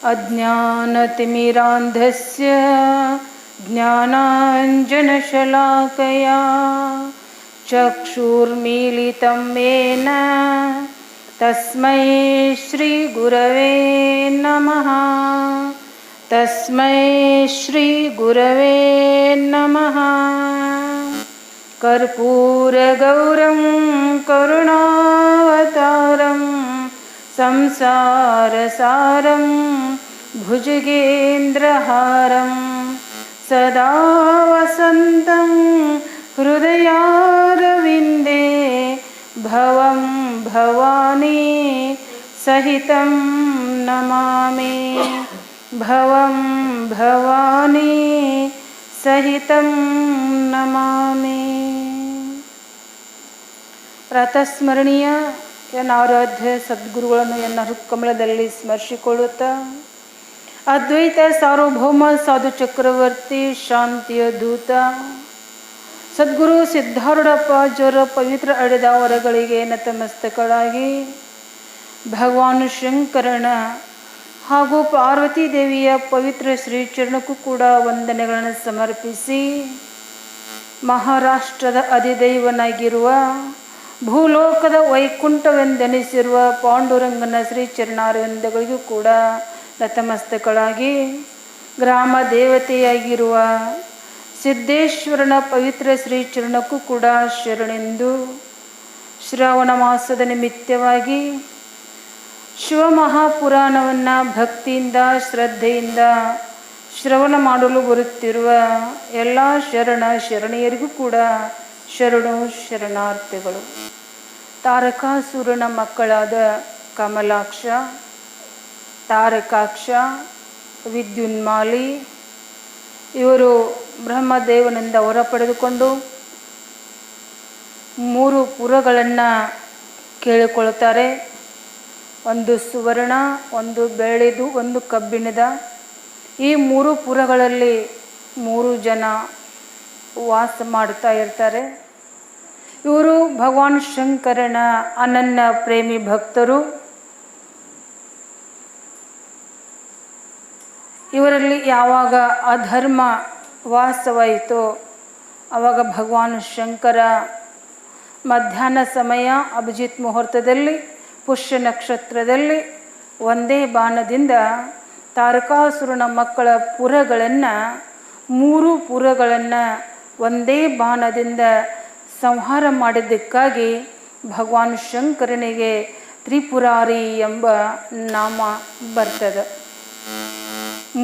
अज्ञानतिमिरान्धस्य ज्ञानाञ्जनशलाकया चक्षुर्मीलितं येन तस्मै श्रीगुरवे नमः। तस्मै श्रीगुरवे नमः। कर्पूरगौरं करुणावतारं संसारसारं भुजगेन्द्रहारं सदा वसन्तं हृदयारविन्दे भवं भवानी सहितं नमामि। भवं भवानी सहितं नमामि। ಪ್ರಾತಸ್ಮರಣೀಯ ಆರಾಧ್ಯ ಸದ್ಗುರುಗಳನ್ನು ಎನ್ನ ಹೃತ್ಕಮಲದಲ್ಲಿ ಸ್ಮರಿಸಿಕೊಳ್ಳುತ್ತಾ ಅದ್ವೈತ ಸಾರ್ವಭೌಮ ಸಾಧು ಚಕ್ರವರ್ತಿ ಶಾಂತಿಯ ದೂತ ಸದ್ಗುರು ಸಿದ್ಧಾರೂಢಪ್ಪಾಜರ ಪವಿತ್ರ ಅಡೆದಾವರಗಳಿಗೆ ನತಮಸ್ತಕಳಾಗಿ ಭಗವಾನ್ ಶಂಕರನ ಹಾಗೂ ಪಾರ್ವತಿ ದೇವಿಯ ಪವಿತ್ರ ಶ್ರೀಚರಣಕ್ಕೂ ಕೂಡ ವಂದನೆಗಳನ್ನು ಸಮರ್ಪಿಸಿ ಮಹಾರಾಷ್ಟ್ರದ ಅಧಿದೈವನಾಗಿರುವ ಭೂಲೋಕದ ವೈಕುಂಠವೆಂದೆನಿಸಿರುವ ಪಾಂಡುರಂಗನ ಶ್ರೀಚರಣಾರವಿಂದಗಳಿಗೂ ಕೂಡ ನತಮಸ್ತಕಳಾಗಿ ಗ್ರಾಮ ದೇವತೆಯಾಗಿರುವ ಸಿದ್ದೇಶ್ವರನ ಪವಿತ್ರ ಶ್ರೀಚರಣಕ್ಕೂ ಕೂಡ ಶರಣೆಂದು ಶ್ರಾವಣ ಮಾಸದ ನಿಮಿತ್ತವಾಗಿ ಶಿವಮಹಾಪುರಾಣವನ್ನು ಭಕ್ತಿಯಿಂದ ಶ್ರದ್ಧೆಯಿಂದ ಶ್ರವಣ ಮಾಡಲು ಬರುತ್ತಿರುವ ಎಲ್ಲ ಶರಣೆಯರಿಗೂ ಕೂಡ ಶರಣು ಶರಣಾರ್ಥಿಗಳು. ತಾರಕಾಸುರನ ಮಕ್ಕಳಾದ ಕಮಲಾಕ್ಷ, ತಾರಕಾಕ್ಷ, ವಿದ್ಯುನ್ಮಾಲಿ ಇವರು ಬ್ರಹ್ಮದೇವನಿಂದ ಹೊರ ಪಡೆದುಕೊಂಡು 3 ಪುರಗಳನ್ನು ಕೇಳಿಕೊಳ್ಳುತ್ತಾರೆ. ಒಂದು ಸುವರ್ಣ, ಒಂದು ಬೆಳ್ಳಿದು, ಒಂದು ಕಬ್ಬಿಣದ. ಈ 3 ಪುರಗಳಲ್ಲಿ 3 ಜನ ವಾಸ ಮಾಡ್ತಾ ಇರ್ತಾರೆ. ಇವರು ಭಗವಾನ್ ಶಂಕರನ ಅನನ್ಯ ಪ್ರೇಮಿ ಭಕ್ತರು. ಇವರಲ್ಲಿ ಯಾವಾಗ ಅಧರ್ಮ ವಾಸವಾಯಿತೋ ಆವಾಗ ಭಗವಾನ್ ಶಂಕರ ಮಧ್ಯಾಹ್ನ ಸಮಯ ಅಭಿಜಿತ್ ಮುಹೂರ್ತದಲ್ಲಿ ಪುಷ್ಯ ನಕ್ಷತ್ರದಲ್ಲಿ ಒಂದೇ ಬಾಣದಿಂದ ತಾರಕಾಸುರನ ಮಕ್ಕಳ ಪುರಗಳನ್ನು 3 ಪುರಗಳನ್ನು ಒಂದೇ ಬಾಣದಿಂದ ಸಂಹಾರ ಮಾಡಿದ್ದಕ್ಕಾಗಿ ಭಗವಾನ್ ಶಂಕರನಿಗೆ ತ್ರಿಪುರಾರಿ ಎಂಬ ನಾಮ ಬರ್ತದೆ.